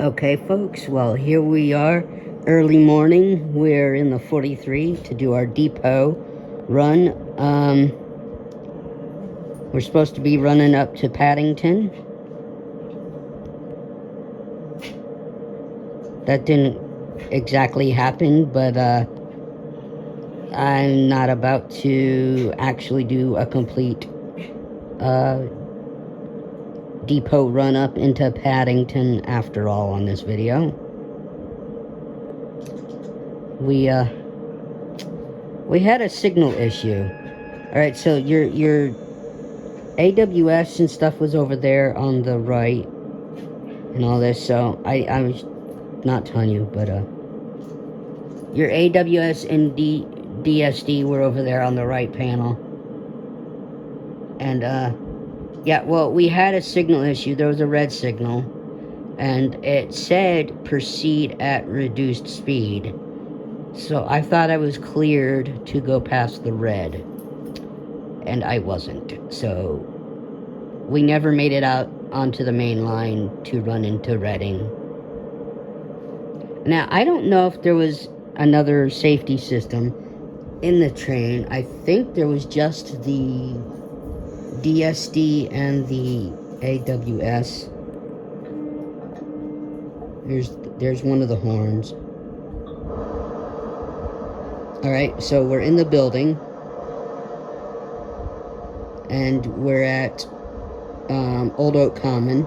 Okay, folks, well, here we are, early morning. We're in the 43 to do our depot run. We're supposed to be running up to Paddington. That didn't exactly happen, but I'm not about to actually do a complete depot run up into Paddington after all on this video. We had a signal issue. Alright, so your AWS and stuff was over there on the right and all this, so I was not telling you, but your AWS and DSD were over there on the right panel. And yeah, well, we had a signal issue. There was a red signal, and it said proceed at reduced speed. So I thought I was cleared to go past the red, and I wasn't. So we never made it out onto the main line to run into Reading. Now, I don't know if there was another safety system in the train. I think there was just the DSD and the AWS. There's one of the horns. Alright, so we're in the building. And we're at Old Oak Common.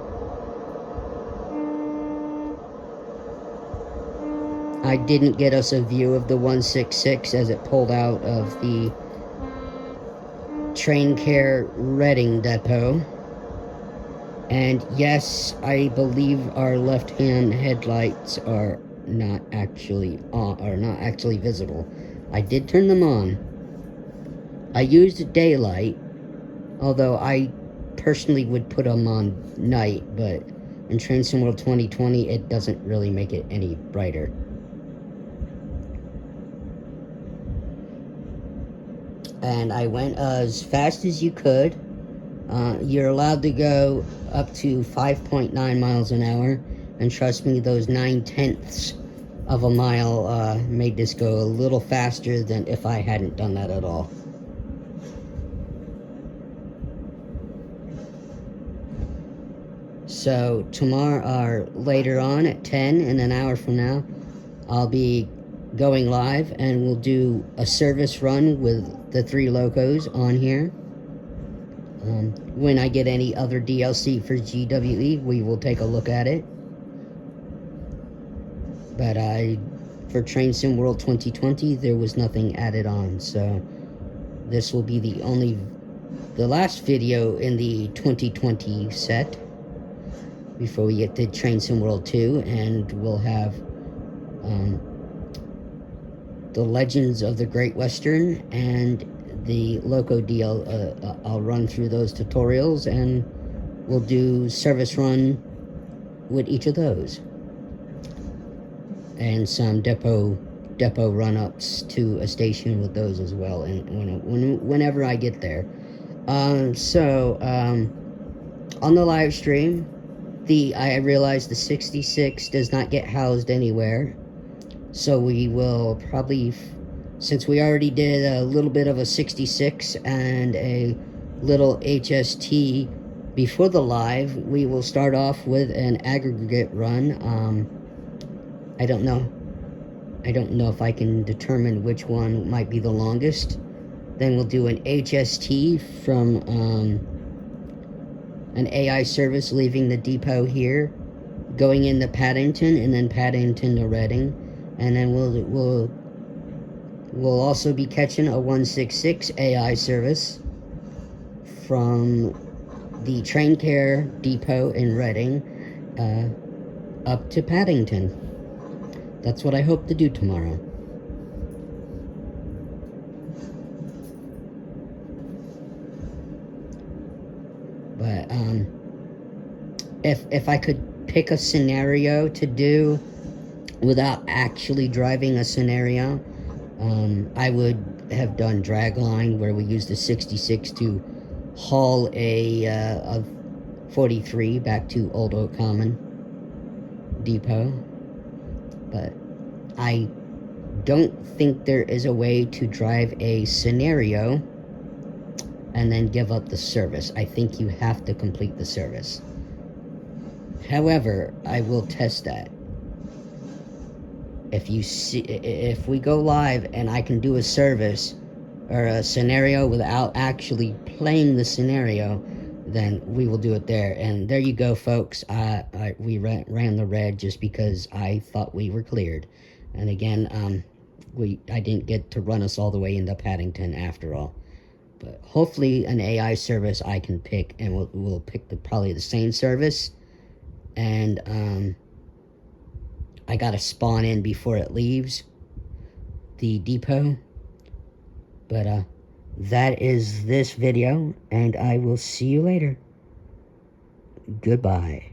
I didn't get us a view of the 166 as it pulled out of the Train Care Reading depot. And yes, I believe our left-hand headlights are not actually visible. I did turn them on. I used daylight, although I personally would put them on night, but in Train Sim World 2020, it doesn't really make it any brighter. And I went as fast as you could. You're allowed to go up to 5.9 miles an hour, and trust me, those 9/10ths of a mile made this go a little faster than if I hadn't done that at all. So tomorrow, or later on at 10, in an hour from now, I'll be going live, and we'll do a service run with the 3 locos on here. When I get any other DLC for GWE, we will take a look at it. But for Train Sim World 2020, there was nothing added on, so this will be the last video in the 2020 set before we get to Train Sim World 2, and we'll have the Legends of the Great Western and the Loco deal. I'll run through those tutorials, and we'll do service run with each of those, and some depot run-ups to a station with those as well, and whenever I get there. On the live stream, I realized the 66 does not get housed anywhere. So we will probably, since we already did a little bit of a 66 and a little HST before the live, we will start off with an aggregate run. I don't know if I can determine which one might be the longest. Then we'll do an HST from an AI service leaving the depot here, going into Paddington, and then Paddington to Reading. And then we'll also be catching a 166 AI service from the Train Care depot in Reading up to Paddington. That's what I hope to do tomorrow. But if I could pick a scenario to do without actually driving a scenario, I would have done dragline, where we used the 66 to haul a 43 back to Old Oak Common. depot, but I don't think there is a way to drive a scenario and then give up the service. I think you have to complete the service. However, I will test that. If we go live and I can do a service or a scenario without actually playing the scenario, then we will do it there. And there you go, folks. We ran the red just because I thought we were cleared. And again, I didn't get to run us all the way into Paddington after all. But hopefully an AI service I can pick, and we'll pick probably the same service. And I gotta spawn in before it leaves the depot. But that is this video, and I will see you later. Goodbye.